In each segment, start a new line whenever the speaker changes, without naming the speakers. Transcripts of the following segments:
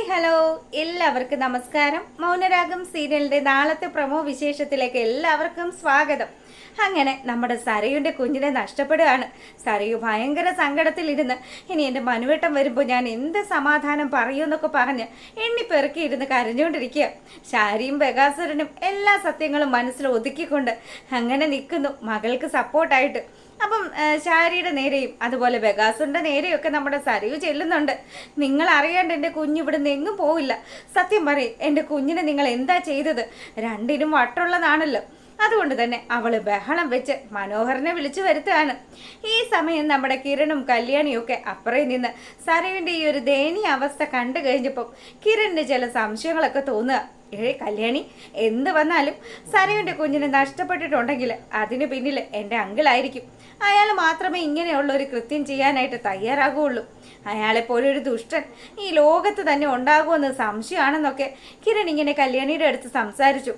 Hello എല്ലാവർക്കും നമസ്കാരം. മൗനരാഗം സീരിയലിന്റെ നാളത്തെ പ്രമോ വിശേഷത്തിലേക്ക് എല്ലാവർക്കും സ്വാഗതം. അങ്ങനെ നമ്മുടെ സരയുടെ കുഞ്ഞിനെ നഷ്ടപ്പെടുകയാണ്. സരയു ഭയങ്കര സങ്കടത്തിലിരുന്ന് ഇനി എൻ്റെ മനുവേട്ടം വരുമ്പോൾ ഞാൻ എന്ത് സമാധാനം പറയുമെന്നൊക്കെ പറഞ്ഞ് എണ്ണിപ്പെറുക്കിയിരുന്ന് കരഞ്ഞുകൊണ്ടിരിക്കുക. ശാരിയും ബഗാസുരനും എല്ലാ സത്യങ്ങളും മനസ്സിൽ ഒതുക്കിക്കൊണ്ട് അങ്ങനെ നിൽക്കുന്നു മകൾക്ക് സപ്പോർട്ടായിട്ട്. അപ്പം ശാരിയുടെ നേരെയും അതുപോലെ ബഗാസുന്റെ നേരെയും ഒക്കെ നമ്മുടെ സരയു ചെല്ലുന്നുണ്ട്. നിങ്ങൾ അറിയാണ്ട് എൻ്റെ കുഞ്ഞ് ഇവിടുന്ന് എങ്ങും പോവില്ല. സത്യം പറയും, എൻ്റെ കുഞ്ഞിനെ നിങ്ങൾ എന്താ ചെയ്തത്? രണ്ടിനും വട്ടുള്ളതാണല്ലോ. അതുകൊണ്ട് തന്നെ അവള് ബഹളം വെച്ച് മനോഹരനെ വിളിച്ചു വരുത്തുകയാണ്. ഈ സമയം നമ്മുടെ കിരണും കല്യാണിയും ഒക്കെ അപ്പുറയിൽ നിന്ന് സരയുവിൻ്റെ ഈ ഒരു ദയനീയ അവസ്ഥ കണ്ടു കഴിഞ്ഞപ്പോൾ കിരണിന് ചില സംശയങ്ങളൊക്കെ തോന്നുക. കല്യാണി, എന്ത് വന്നാലും സരയുവിൻ്റെ കുഞ്ഞിനെ നഷ്ടപ്പെട്ടിട്ടുണ്ടെങ്കിൽ അതിന് പിന്നിൽ എൻ്റെ അങ്കിളായിരിക്കും. അയാൾ മാത്രമേ ഇങ്ങനെയുള്ള ഒരു കൃത്യം ചെയ്യാനായിട്ട് തയ്യാറാകുകയുള്ളൂ. അയാളെപ്പോലെ ഒരു ദുഷ്ടൻ ഈ ലോകത്ത് തന്നെ ഉണ്ടാകുമെന്ന് സംശയമാണെന്നൊക്കെ കിരൺ ഇങ്ങനെ കല്യാണിയുടെ അടുത്ത് സംസാരിച്ചു.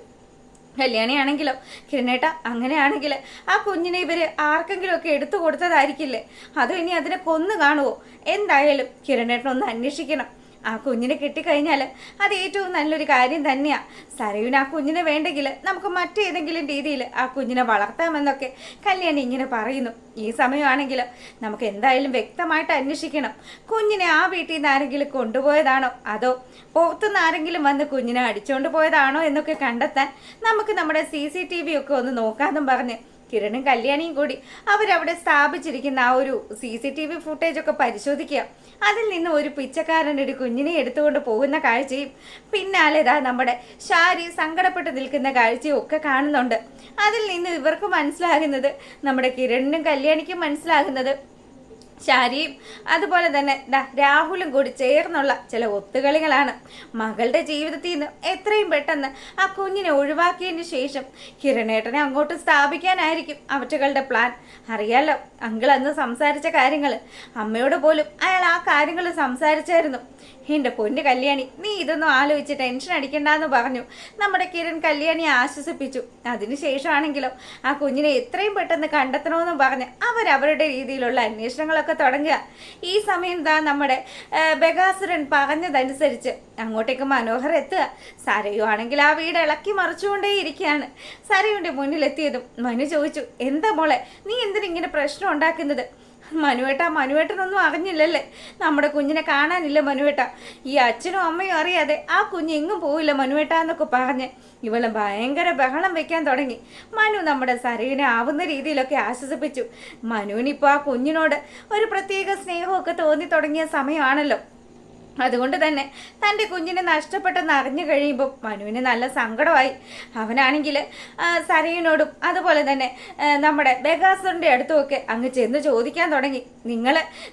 കല്യാണിയാണെങ്കിലോ, കിരണേട്ട, അങ്ങനെയാണെങ്കിൽ ആ കുഞ്ഞിനെ ഇവർ ആർക്കെങ്കിലും ഒക്കെ എടുത്തു കൊടുത്തതായിരിക്കില്ലേ? അതോ ഇനി അതിനെ കൊന്നു കാണുമോ? എന്തായാലും കിരണേട്ടനൊന്ന് അന്വേഷിക്കണം. ആ കുഞ്ഞിനെ കിട്ടിക്കഴിഞ്ഞാൽ അത് ഏറ്റവും നല്ലൊരു കാര്യം തന്നെയാണ്. സരയുവിന് ആ കുഞ്ഞിനെ വേണ്ടെങ്കിൽ നമുക്ക് മറ്റേതെങ്കിലും രീതിയിൽ ആ കുഞ്ഞിനെ വളർത്താമെന്നൊക്കെ കല്യാണി ഇങ്ങനെ പറയുന്നു. ഈ സമയമാണെങ്കിൽ നമുക്ക് എന്തായാലും വ്യക്തമായിട്ട് അന്വേഷിക്കണം. കുഞ്ഞിനെ ആ വീട്ടിൽ നിന്ന് ആരെങ്കിലും കൊണ്ടുപോയതാണോ അതോ പുറത്തുനിന്ന് ആരെങ്കിലും വന്ന് കുഞ്ഞിനെ അടിച്ചുകൊണ്ട് പോയതാണോ എന്നൊക്കെ കണ്ടെത്താൻ നമുക്ക് നമ്മുടെ CCTV ഒക്കെ ഒന്ന് നോക്കാമെന്നും പറഞ്ഞ് കിരണും കല്യാണിയും കൂടി അവരവിടെ സ്ഥാപിച്ചിരിക്കുന്ന ആ ഒരു CCTV ഫുട്ടേജ് ഒക്കെ പരിശോധിക്കുക. അതിൽ നിന്ന് ഒരു പിച്ചക്കാരൻ ഒരു കുഞ്ഞിനെ എടുത്തുകൊണ്ട് പോകുന്ന കാഴ്ചയും പിന്നാലെ നമ്മുടെ ശാരി സങ്കടപ്പെട്ട് നിൽക്കുന്ന കാഴ്ചയും ഒക്കെ കാണുന്നുണ്ട്. അതിൽ നിന്ന് ഇവർക്ക് മനസ്സിലാകുന്നത്, നമ്മുടെ കിരണിനും കല്യാണിക്കും മനസ്സിലാകുന്നത്, ശാരിയും അതുപോലെ തന്നെ രാഹുലും കൂടി ചേർന്നുള്ള ചില ഒത്തുകളികളാണ്. മകളുടെ ജീവിതത്തിൽ നിന്ന് എത്രയും പെട്ടെന്ന് ആ കുഞ്ഞിനെ ഒഴിവാക്കിയതിന് ശേഷം കിരണേട്ടനെ അങ്ങോട്ട് സ്ഥാപിക്കാനായിരിക്കും അവറ്റകളുടെ പ്ലാൻ. അറിയാലോ, അങ്കിൾ അന്ന് സംസാരിച്ച കാര്യങ്ങൾ, അമ്മയോട് പോലും അയാൾ ആ കാര്യങ്ങൾ സംസാരിച്ചായിരുന്നു. എൻ്റെ പൊന്ന് കല്യാണി, നീ ഇതൊന്നും ആലോചിച്ച് ടെൻഷൻ അടിക്കണ്ടെന്ന് പറഞ്ഞു നമ്മുടെ കിരൺ കല്യാണിയെ ആശ്വസിപ്പിച്ചു. അതിനുശേഷമാണെങ്കിലോ ആ കുഞ്ഞിനെ എത്രയും പെട്ടെന്ന് കണ്ടെത്തണമെന്ന് പറഞ്ഞ് അവരവരുടെ രീതിയിലുള്ള അന്വേഷണങ്ങളൊക്കെ തുടങ്ങുക. ഈ സമയം നമ്മുടെ ബഗാസുരൻ പറഞ്ഞതനുസരിച്ച് അങ്ങോട്ടേക്ക് മനോഹർ എത്തുക. സരയു ആണെങ്കിൽ ആ വീട് ഇളക്കി മറിച്ചുകൊണ്ടേ ഇരിക്കുകയാണ്. സരയുവിൻ്റെ മുന്നിലെത്തിയതും മനു ചോദിച്ചു, എന്താ മോളെ, നീ എന്തിനിങ്ങനെ പ്രശ്നം ഉണ്ടാക്കുന്നത്? മനുവേട്ടനൊന്നും അറിഞ്ഞില്ലല്ലേ? നമ്മുടെ കുഞ്ഞിനെ കാണാനില്ല മനുവേട്ട. ഈ അച്ഛനും അമ്മയും അറിയാതെ ആ കുഞ്ഞ് എങ്ങും പോവില്ല മനുവേട്ട എന്നൊക്കെ പറഞ്ഞ് ഇവള് ഭയങ്കര ബഹളം വെക്കാൻ തുടങ്ങി. മനു നമ്മുടെ സരയുവിനെ ആവുന്ന രീതിയിലൊക്കെ ആശ്വസിപ്പിച്ചു. മനുവിനിപ്പോൾ ആ കുഞ്ഞിനോട് ഒരു പ്രത്യേക സ്നേഹമൊക്കെ തോന്നി തുടങ്ങിയ സമയമാണല്ലോ. അതുകൊണ്ട് തന്നെ തൻ്റെ കുഞ്ഞിനെ നഷ്ടപ്പെട്ടെന്ന് അറിഞ്ഞു കഴിയുമ്പോൾ മനുവിന് നല്ല സങ്കടമായി. അവനാണെങ്കിൽ സരയുനോടും അതുപോലെ തന്നെ നമ്മുടെ ബഗാസുറിൻ്റെ അടുത്തുമൊക്കെ അങ്ങ് ചെന്ന് ചോദിക്കാൻ തുടങ്ങി,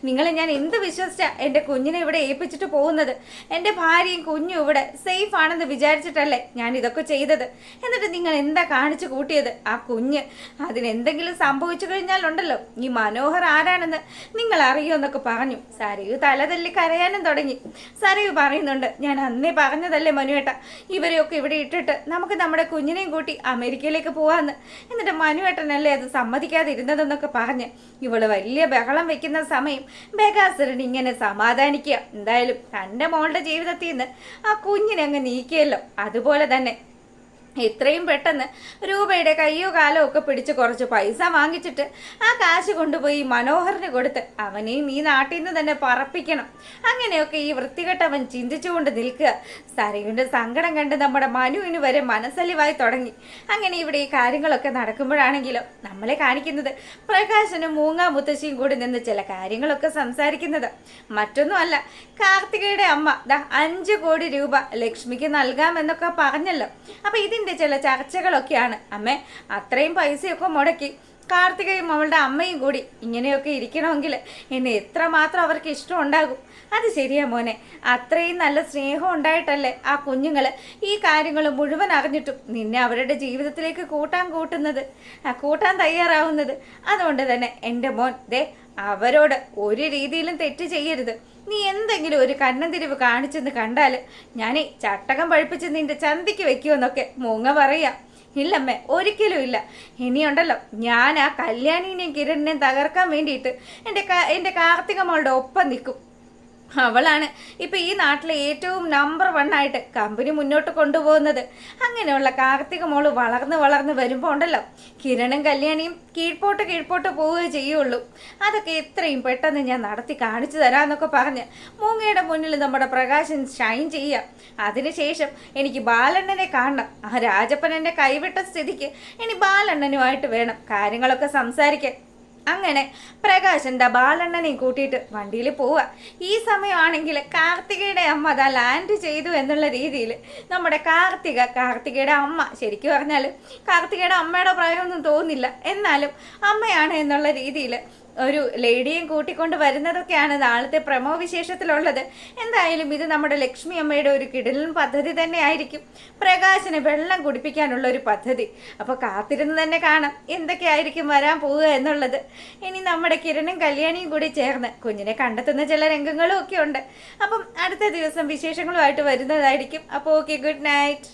നിങ്ങളെ ഞാൻ എന്ത് വിശ്വസിച്ചാ എൻ്റെ കുഞ്ഞിനെ ഇവിടെ ഏൽപ്പിച്ചിട്ട് പോകുന്നത്? എൻ്റെ ഭാര്യയും കുഞ്ഞും ഇവിടെ സേഫ് ആണെന്ന് വിചാരിച്ചിട്ടല്ലേ ഞാൻ ഇതൊക്കെ ചെയ്തത്? എന്നിട്ട് നിങ്ങൾ എന്താ കാണിച്ചു കൂട്ടിയത്? ആ കുഞ്ഞ് അതിനെന്തെങ്കിലും സംഭവിച്ചു കഴിഞ്ഞാലുണ്ടല്ലോ, ഈ മനോഹർ ആരാണെന്ന് നിങ്ങൾ അറിയുമെന്നൊക്കെ പറഞ്ഞു. സരയു തലതല്ലി കരയാനും തുടങ്ങി. സരയു പറയുന്നുണ്ട്, ഞാൻ അന്നേ പറഞ്ഞതല്ലേ മനുവേട്ട, ഇവരെയൊക്കെ ഇവിടെ ഇട്ടിട്ട് നമുക്ക് നമ്മുടെ കുഞ്ഞിനെയും കൂട്ടി അമേരിക്കയിലേക്ക് പോവാന്ന്. എന്നിട്ട് മനുവേട്ടനല്ലേ അത് സമ്മതിക്കാതിരുന്നതെന്നൊക്കെ പറഞ്ഞ് ഇവള് വലിയ ബഹളം വെക്കുന്ന സമയം ബഗാസുരൻ ഇങ്ങനെ സമാധാനിക്കുക. എന്തായാലും തൻ്റെ മോളുടെ ജീവിതത്തിൽ നിന്ന് ആ കുഞ്ഞിനെ അങ്ങ് നീക്കിയല്ലോ. അതുപോലെ തന്നെ എത്രയും പെട്ടെന്ന് രൂപയുടെ കയ്യോ കാലോ ഒക്കെ പിടിച്ച് കുറച്ച് പൈസ വാങ്ങിച്ചിട്ട് ആ കാശ് കൊണ്ടുപോയി മനോഹറിന് കൊടുത്ത് അവനെയും ഈ നാട്ടിൽ നിന്ന് തന്നെ പറപ്പിക്കണം. അങ്ങനെയൊക്കെ ഈ വൃത്തികെട്ടവൻ ചിന്തിച്ചുകൊണ്ട് നിൽക്കുക. സരയുവിൻ്റെ സങ്കടം കണ്ട് നമ്മുടെ മനുവിന് വരെ മനസ്സലിവായി തുടങ്ങി. അങ്ങനെ ഇവിടെ ഈ കാര്യങ്ങളൊക്കെ നടക്കുമ്പോഴാണെങ്കിലോ നമ്മളെ കാണിക്കുന്നത് പ്രകാശനും മൂങ്ങാ മുത്തശ്ശിയും കൂടി നിന്ന് ചില കാര്യങ്ങളൊക്കെ സംസാരിക്കുന്നത്. മറ്റൊന്നുമല്ല, കാർത്തികയുടെ അമ്മ 5 കോടി രൂപ ലക്ഷ്മിക്ക് നൽകാമെന്നൊക്കെ പറഞ്ഞല്ലോ. അപ്പൊ ഇതിൻ്റെ ചില ചർച്ചകളൊക്കെയാണ്. അമ്മേ, അത്രയും പൈസയൊക്കെ മുടക്കി കാർത്തികയും അവളുടെ അമ്മയും കൂടി ഇങ്ങനെയൊക്കെ ഇരിക്കണമെങ്കിൽ എന്നെ എത്രമാത്രം അവർക്ക് ഇഷ്ടം ഉണ്ടാകും? അത് ശരിയാ മോനെ, അത്രയും നല്ല സ്നേഹം ഉണ്ടായിട്ടല്ലേ ആ കുഞ്ഞുങ്ങൾ ഈ കാര്യങ്ങൾ മുഴുവൻ അറിഞ്ഞിട്ടും നിന്നെ അവരുടെ ജീവിതത്തിലേക്ക് കൂട്ടാൻ തയ്യാറാവുന്നത്. അതുകൊണ്ട് തന്നെ എൻ്റെ മോൻ അവരോട് ഒരു രീതിയിലും തെറ്റ് ചെയ്യരുത്. നീ എന്തെങ്കിലും ഒരു കണ്ണന്തിരിവ് കാണിച്ചെന്ന് കണ്ടാൽ ഞാൻ ചട്ടകം പഴിപ്പിച്ച് നിന്റെ ചന്തിക്ക് വെക്കുമെന്നൊക്കെ മൂങ്ങ പറയാം. ഇല്ലമ്മേ, ഒരിക്കലും ഇല്ല. ഇനിയുണ്ടല്ലോ, ഞാൻ ആ കല്യാണിനെയും കിരണിനെയും തകർക്കാൻ വേണ്ടിയിട്ട് എൻ്റെ കാർത്തിക മോളുടെ ഒപ്പം നിൽക്കും. അവളാണ് ഇപ്പം ഈ നാട്ടിലെ ഏറ്റവും നമ്പർ 1 ആയിട്ട് കമ്പനി മുന്നോട്ട് കൊണ്ടുപോകുന്നത്. അങ്ങനെയുള്ള കാർത്തിക മോള് വളർന്ന് വളർന്ന് വരുമ്പോൾ ഉണ്ടല്ലോ, കിരണും കല്യാണിയും കീഴ്പോട്ട് പോവുകയേ ചെയ്യുള്ളൂ. അതൊക്കെ എത്രയും പെട്ടെന്ന് ഞാൻ നടത്തി കാണിച്ചു തരാമെന്നൊക്കെ പറഞ്ഞ് മൂങ്ങയുടെ മുന്നിൽ നമ്മുടെ പ്രകാശൻ ഷൈൻ ചെയ്യാം. അതിനുശേഷം എനിക്ക് ബാലണ്ണനെ കാണണം. ആ രാജപ്പൻ എന്നെ കൈവിട്ട സ്ഥിതിക്ക് ഇനി ബാലണ്ണനുമായിട്ട് വേണം കാര്യങ്ങളൊക്കെ സംസാരിക്കാൻ. അങ്ങനെ പ്രകാശൻ ബാലണ്ണനെയും കൂട്ടിയിട്ട് വണ്ടിയിൽ പോവുക. ഈ സമയമാണെങ്കിൽ കാർത്തികയുടെ അമ്മ അതാ ലാൻഡ് ചെയ്തു എന്നുള്ള രീതിയിൽ നമ്മുടെ കാർത്തികയുടെ അമ്മ, ശരിക്കും പറഞ്ഞാൽ കാർത്തികയുടെ അമ്മയുടെ പ്രായമൊന്നും തോന്നില്ല, എന്നാലും അമ്മയാണ് എന്നുള്ള രീതിയിൽ ഒരു ലേഡിയും കൂട്ടിക്കൊണ്ട് വരുന്നതൊക്കെയാണ് നാളത്തെ പ്രമോ വിശേഷത്തിലുള്ളത്. എന്തായാലും ഇത് നമ്മുടെ ലക്ഷ്മി അമ്മയുടെ ഒരു കിടിലൻ പദ്ധതി തന്നെ ആയിരിക്കും, പ്രകാശിനെ വെള്ളം കുടിപ്പിക്കാനുള്ള ഒരു പദ്ധതി. അപ്പോൾ കാത്തിരുന്ന് തന്നെ കാണാം എന്തൊക്കെയായിരിക്കും വരാൻ പോവുക എന്നുള്ളത്. ഇനി നമ്മുടെ കിരണും കല്യാണിയും കൂടി ചേർന്ന് കുഞ്ഞിനെ കണ്ടെത്തുന്ന ചില രംഗങ്ങളും ഒക്കെ ഉണ്ട്. അപ്പം അടുത്ത ദിവസം വിശേഷങ്ങളുമായിട്ട് വരുന്നതായിരിക്കും. അപ്പോൾ ഓക്കെ, ഗുഡ് നൈറ്റ്.